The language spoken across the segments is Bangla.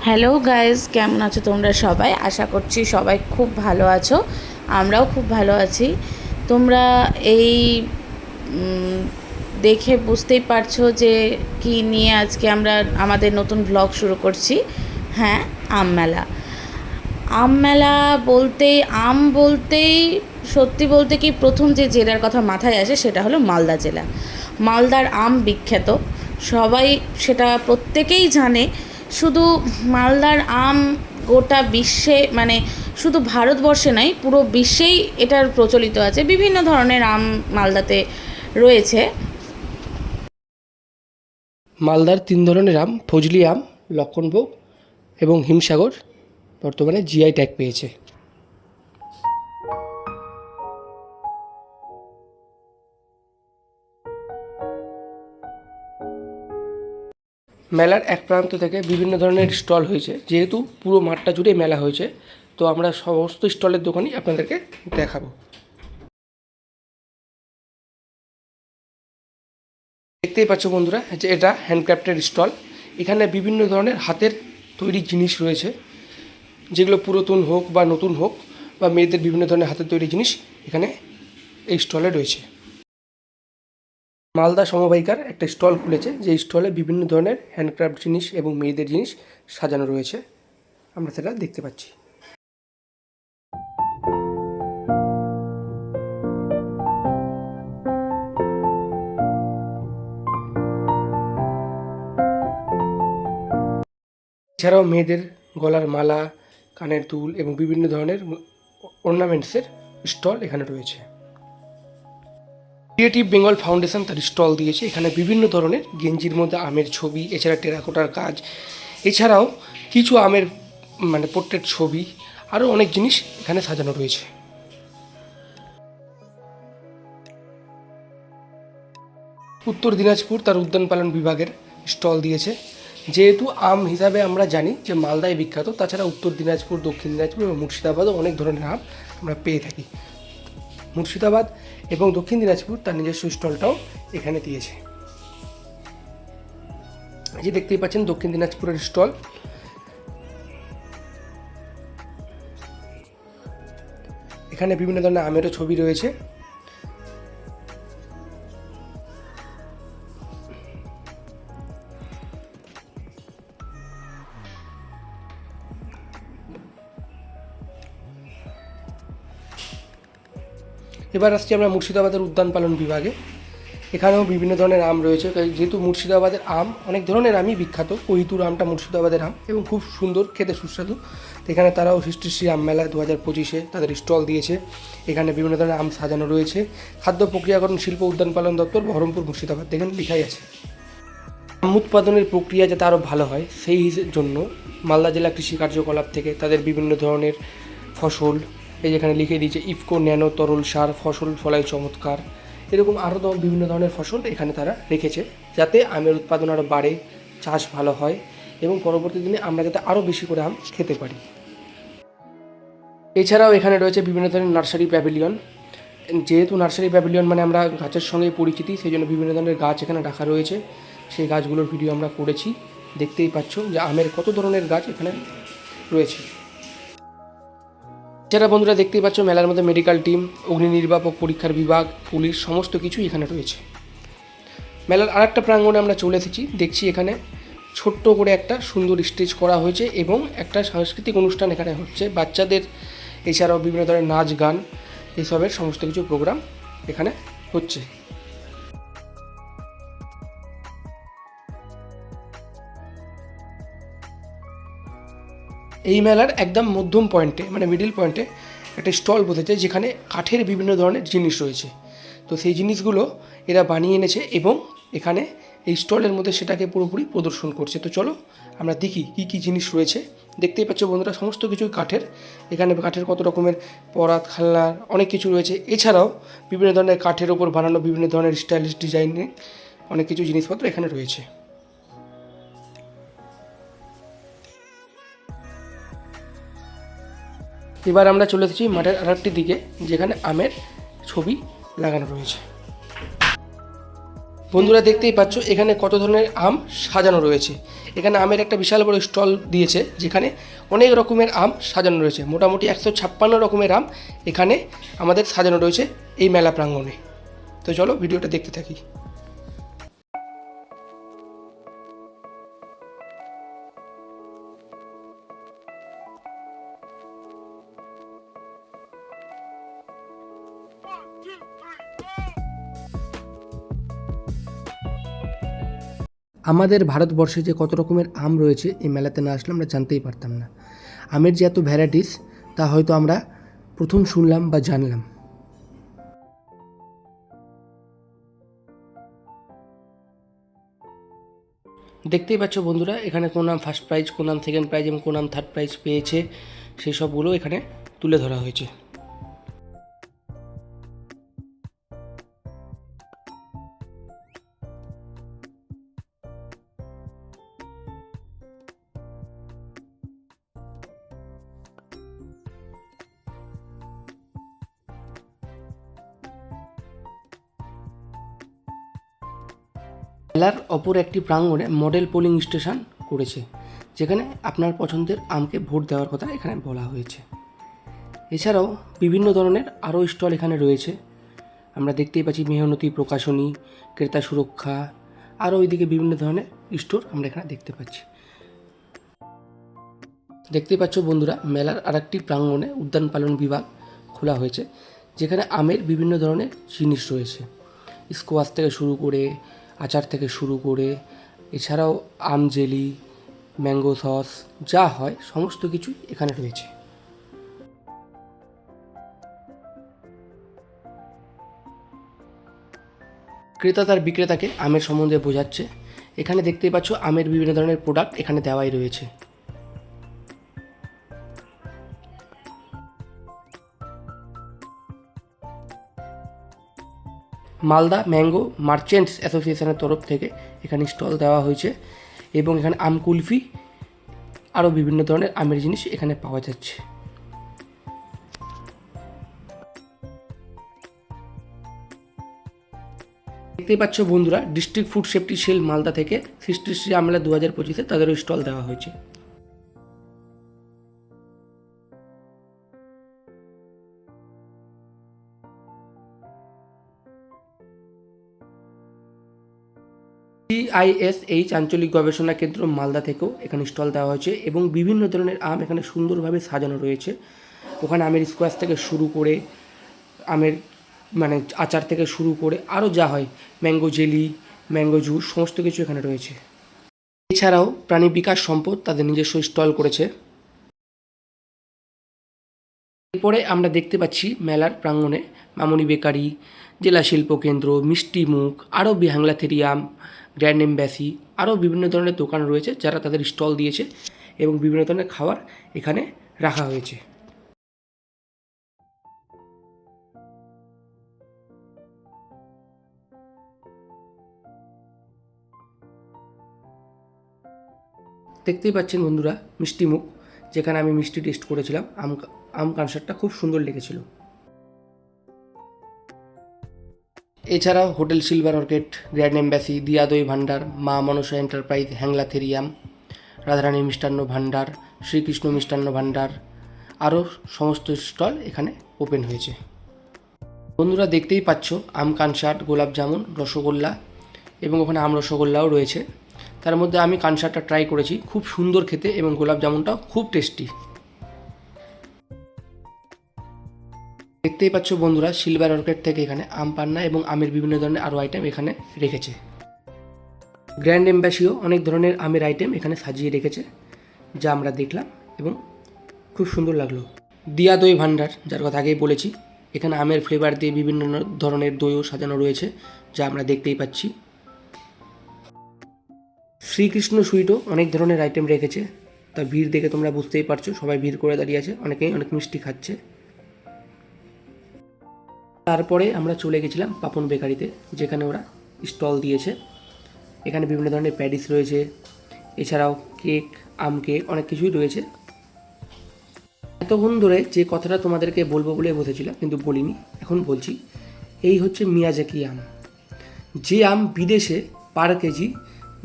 হ্যালো গাইজ, কেমন আছো তোমরা সবাই? আশা করছি সবাই খুব ভালো আছো। আমরাও খুব ভালো আছি। তোমরা এই দেখে বুঝতেই পারছো যে কি নিয়ে আজকে আমরা আমাদের নতুন ব্লগ শুরু করছি। হ্যাঁ, আম মেলা। আম মেলা বলতেই বলতেই সত্যি বলতে কি প্রথম যে জেলার কথা মাথায় আসে সেটা হলো মালদা জেলা। মালদার আম বিখ্যাত, সবাই সেটা প্রত্যেকেই জানে। শুধু মালদার আম গোটা বিশ্বে, মানে শুধু ভারতবর্ষে নয়, পুরো বিশ্বেই এটার প্রচলিত আছে। বিভিন্ন ধরনের আম মালদাতে রয়েছে। মালদার 3 ধরনের আম, ফজলি আম, লক্ষণভোগ এবং হিমসাগর, বর্তমানে জিআই ট্যাগ পেয়েছে। মেলার এক প্রান্ত থেকে বিভিন্ন ধরনের স্টল হয়েছে। যেহেতু পুরো মাঠটা জুড়ে মেলা হয়েছে, তো আমরা সমস্ত স্টলের দোকানই আপনাদেরকে দেখাবো। দেখতেই পাচ্ছ বন্ধুরা যে এটা হ্যান্ডক্রাফটের স্টল। এখানে বিভিন্ন ধরনের হাতের তৈরি জিনিস রয়েছে, যেগুলো পুরাতন হোক বা নতুন হোক, বা মেয়েদের বিভিন্ন ধরনের হাতের তৈরি জিনিস এখানে এই স্টলে রয়েছে। মালদা সমবায়িকার একটা স্টল খুলেছে, যে স্টলে বিভিন্ন ধরনের হ্যান্ডক্রাফট জিনিস এবং মেয়েদের জিনিস সাজানো রয়েছে, আমরা সেটা দেখতে পাচ্ছি। এছাড়াও মেয়েদের গলার মালা, কানের দুল এবং বিভিন্ন ধরনের অর্নামেন্টসের স্টল এখানে রয়েছে। ক্রিয়েটিভ বেঙ্গল ফাউন্ডেশন তার স্টল দিয়েছে। এখানে বিভিন্ন ধরনের গেঞ্জির মধ্যে আমের ছবি, এছাড়া টেরাকোটার কাজ, এছাড়াও কিছু আমের পোর্ট্রেট ছবি, আরও অনেক জিনিস এখানে সাজানো রয়েছে। উত্তর দিনাজপুর তার উদ্যান পালন বিভাগের স্টল দিয়েছে। যেহেতু আম হিসাবে আমরা জানি যে মালদায় বিখ্যাত, তাছাড়া উত্তর দিনাজপুর, দক্ষিণ দিনাজপুর এবং মুর্শিদাবাদও অনেক ধরনের আম আমরা পেয়ে থাকি। মুর্শিদাবাদ এবং দক্ষিণ দিনাজপুর তার নিজস্ব স্টলটাও এখানে দিয়েছে। এই যে দেখতেই পাচ্ছেন দক্ষিণ দিনাজপুরের স্টল। এখানে বিভিন্ন ধরনের আমেরও ছবি রয়েছে। এবার আসছি আমরা মুর্শিদাবাদের উদ্যান পালন বিভাগে। এখানেও বিভিন্ন ধরনের আম রয়েছে। যেহেতু মুর্শিদাবাদের আম, অনেক ধরনের আমই বিখ্যাত। কৈতুর আমটা মুর্শিদাবাদের আম এবং খুব সুন্দর, খেতে সুস্বাদু। এখানে তারাও সৃষ্টিশ্রী আম মেলা 2025-এ তাদের স্টল দিয়েছে। এখানে বিভিন্ন ধরনের আম সাজানো রয়েছে। খাদ্য প্রক্রিয়াকরণ শিল্প উদ্যান পালন দপ্তর, বহরমপুর, মুর্শিদাবাদ, দেখেন লেখাই আছে। আম উৎপাদনের প্রক্রিয়া যাতে আরও ভালো হয় সেই জন্য মালদা জেলা কৃষি কার্যকলাপ থেকে তাদের বিভিন্ন ধরনের ফসল, এই যেখানে লিখে দিয়েছে ইফকো ন্যানো তরল সার, ফসল ফলায় চমৎকার, এরকম আরও বিভিন্ন ধরনের ফসল এখানে তারা রেখেছে, যাতে আমের উৎপাদন আরও বাড়ে, চাষ ভালো হয় এবং পরবর্তী দিনে আমরা যাতে আরও বেশি করে আম খেতে পারি। এছাড়াও এখানে রয়েছে বিভিন্ন ধরনের নার্সারি প্যাভিলিয়ন। যেহেতু নার্সারি প্যাভিলিয়ন মানে আমরা গাছের সঙ্গে পরিচিতি, সেই জন্য বিভিন্ন ধরনের গাছ এখানে রাখা রয়েছে। সেই গাছগুলোর ভিডিও আমরা করেছি। দেখতেই পাচ্ছ যে আমের কত ধরনের গাছ এখানে রয়েছে। এছাড়া বন্ধুরা দেখতেই পাচ্ছ মেলার মধ্যে মেডিকেল টিম, অগ্নি নির্বাপক পরীক্ষার বিভাগ, পুলিশ, সমস্ত কিছুই এখানে রয়েছে। মেলার আরেকটা প্রাঙ্গণে আমরা চলে এসেছি। দেখছি এখানে ছোট্ট করে একটা সুন্দর স্টেজ করা হয়েছে এবং একটা সাংস্কৃতিক অনুষ্ঠান এখানে হচ্ছে বাচ্চাদের। এছাড়াও বিভিন্ন ধরনের নাচ গান, এসবের সমস্ত কিছু প্রোগ্রাম এখানে হচ্ছে। এই মেলার একদম মধ্যম পয়েন্টে, মানে মিডিল পয়েন্টে একটা স্টল বসেছে, যেখানে কাঠের বিভিন্ন ধরনের জিনিস রয়েছে। তো সেই জিনিসগুলো এরা বানিয়ে এনেছে এবং এখানে এই স্টলের মধ্যে সেটাকে পুরোপুরি প্রদর্শন করছে। তো চলো আমরা দেখি কী কী জিনিস রয়েছে। দেখতেই পাচ্ছ বন্ধুরা সমস্ত কিছুই কাঠের। এখানে কাঠের কত রকমের পরাত, খেলনার অনেক কিছু রয়েছে। এছাড়াও বিভিন্ন ধরনের কাঠের ওপর বানানো বিভিন্ন ধরনের স্টাইলিশ ডিজাইনে অনেক কিছু জিনিসপত্র এখানে রয়েছে। এবার আমরা চলে এসেছি মাঠের আরেকটি দিকে, যেখানে আমের ছবি লাগানো রয়েছে। বন্ধুরা দেখতেই পাচ্ছ এখানে কত ধরনের আম সাজানো রয়েছে। এখানে আমের একটা বিশাল বড় স্টল দিয়েছে, যেখানে অনেক রকমের আম সাজানো রয়েছে। মোটামুটি 156 রকমের আম এখানে আমাদের সাজানো রয়েছে এই মেলা প্রাঙ্গণে। তো চলো ভিডিওটা দেখতে থাকি। আমাদের ভারতবর্ষে যে কত রকমের আম রয়েছে এই মেলাতে না আসলে আমরা জানতেই পারতাম না। আমের যে এত ভ্যারাইটিস তা হয়তো আমরা প্রথম শুনলাম বা জানলাম। দেখতেই পাচ্ছ বন্ধুরা, এখানে কোন আম ফার্স্ট প্রাইজ, কোন আম সেকেন্ড প্রাইজ এবং কোন আম থার্ড প্রাইজ পেয়েছে সেই সবগুলো এখানে তুলে ধরা হয়েছে। মেলার অপর একটি প্রাঙ্গণে মডেল পোলিং স্টেশন করেছে, যেখানে আপনার পছন্দের আমকে ভোট দেওয়ার কথা এখানে বলা হয়েছে। এছাড়াও বিভিন্ন ধরনের আরও স্টল এখানে রয়েছে। আমরা দেখতেই পাচ্ছি মেহনতি প্রকাশনী, ক্রেতা সুরক্ষা, আরও ওইদিকে বিভিন্ন ধরনের স্টোর আমরা এখানে দেখতে পাচ্ছি। দেখতেই পাচ্ছ বন্ধুরা, মেলার আরেকটি প্রাঙ্গণে উদ্যান পালন বিভাগ খোলা হয়েছে, যেখানে আমের বিভিন্ন ধরনের জিনিস রয়েছে। স্কোয়াশ থেকে শুরু করে, আচার থেকে শুরু করে, এছাড়াও আম জেলি, ম্যাঙ্গো সস, যা হয় সমস্ত কিছু এখানে রয়েছে। ক্রেতা তার বিক্রেতাকে আমের সম্বন্ধে বোঝাচ্ছে। এখানে দেখতেই পাচ্ছ আমের বিভিন্ন ধরনের প্রোডাক্ট এখানে দেওয়াই রয়েছে। মালদা ম্যাঙ্গো মার্চেন্টস অ্যাসোসিয়েশনের তরফ থেকে এখানে স্টল দেওয়া হয়েছে এবং এখানে আম কুলফি, আরও বিভিন্ন ধরনের আমের জিনিস এখানে পাওয়া যাচ্ছে। দেখতেই পাচ্ছ বন্ধুরা, district food safety cell Malda থেকে সৃষ্টিশ্রী আমমেলা 2025 তাদেরও স্টল দেওয়া হয়েছে। CISH আঞ্চলিক গবেষণা কেন্দ্র মালদা থেকেও এখানে স্টল দেওয়া হয়েছে এবং বিভিন্ন ধরনের আম এখানে সুন্দরভাবে সাজানো রয়েছে। ওখানে আমের স্কোয়াশ থেকে শুরু করে, আমের আচার থেকে শুরু করে আরও যা হয়, ম্যাঙ্গো জেলি, ম্যাঙ্গো জুস, সমস্ত কিছু এখানে রয়েছে। এছাড়াও প্রাণী বিকাশ সম্পদ তাদের নিজস্ব স্টল করেছে। এরপরে আমরা দেখতে পাচ্ছি মেলার প্রাঙ্গণে মামনি বেকারি, জেলা শিল্প কেন্দ্র, মিষ্টি মুখ, আরও বিহাংলাথেরিয়াম, গ্র্যান্ড এম্বাসি, আরও বিভিন্ন ধরনের দোকান রয়েছে যারা তাদের স্টল দিয়েছে এবং বিভিন্ন ধরনের খাবার এখানে রাখা হয়েছে। দেখতেই পাচ্ছেন বন্ধুরা মিষ্টি মুখ, যেখানে আমি মিষ্টি টেস্ট করেছিলাম। আম কানসারটা খুব সুন্দর লেগেছিল। এছাড়াও hotel silver orchid, grand embassy, দিয়া দই ভান্ডার, মা মনসা এন্টারপ্রাইজ, হ্যাংলাথেরিয়াম, রাধারানী মিষ্টান্ন ভান্ডার, শ্রীকৃষ্ণ মিষ্টান্ন ভান্ডার, আরও সমস্ত স্টল এখানে ওপেন হয়েছে। বন্ধুরা দেখতেই পাচ্ছ আম কানসার্ট, গোলাপ জামুন, রসগোল্লা এবং ওখানে আম রসগোল্লাও রয়েছে। তার মধ্যে আমি কানসারটা ট্রাই করেছি, খুব সুন্দর খেতে এবং গোলাপ জামুনটাও খুব টেস্টি। দেখতেই পাচ্ছ বন্ধুরা, সিলভার অর্কিড থেকে এখানে আম পান্না এবং আমের বিভিন্ন ধরনের আরও আইটেম এখানে রেখেছে। গ্র্যান্ড এম্বাসিও অনেক ধরনের আমের আইটেম এখানে সাজিয়ে রেখেছে, যা আমরা দেখলাম এবং খুব সুন্দর লাগলো। দিয়া দই ভান্ডার, যার কথা আগেই বলেছি, এখানে আমের ফ্লেভার দিয়ে বিভিন্ন ধরনের দইও সাজানো রয়েছে, যা আমরা দেখতেই পাচ্ছি। শ্রীকৃষ্ণ সুইটও অনেক ধরনের আইটেম রেখেছে, তা ভিড় দেখে তোমরা বুঝতেই পারছো, সবাই ভিড় করে দাঁড়িয়ে আছে, অনেকেই অনেক মিষ্টি খাচ্ছে। তারপরে আমরা চলে গেছিলাম পাপন বেকারিতে, যেখানে ওরা স্টল দিয়েছে। এখানে বিভিন্ন ধরনের প্যাডিস রয়েছে, এছাড়াও কেক, আম কেক, অনেক কিছুই রয়েছে। এতক্ষণ ধরে যে কথাটা তোমাদেরকে বলবো বলে বসেছিলাম কিন্তু বলিনি, এখন বলছি। এই হচ্ছে মিয়াজাকি আম, যে আম বিদেশে পার কেজি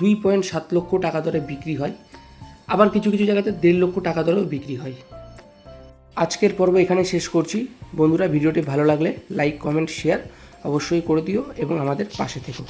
2.7 লক্ষ টাকা দরে বিক্রি হয়, আবার কিছু কিছু জায়গাতে 1.5 লক্ষ টাকা দরেও বিক্রি হয়। আজকের পর্ব এখানে শেষ করছি। বন্ধুরা, ভিডিওটি ভালো লাগলে লাইক, কমেন্ট, শেয়ার অবশ্যই করে দিও এবং আমাদের পাশে থেকো।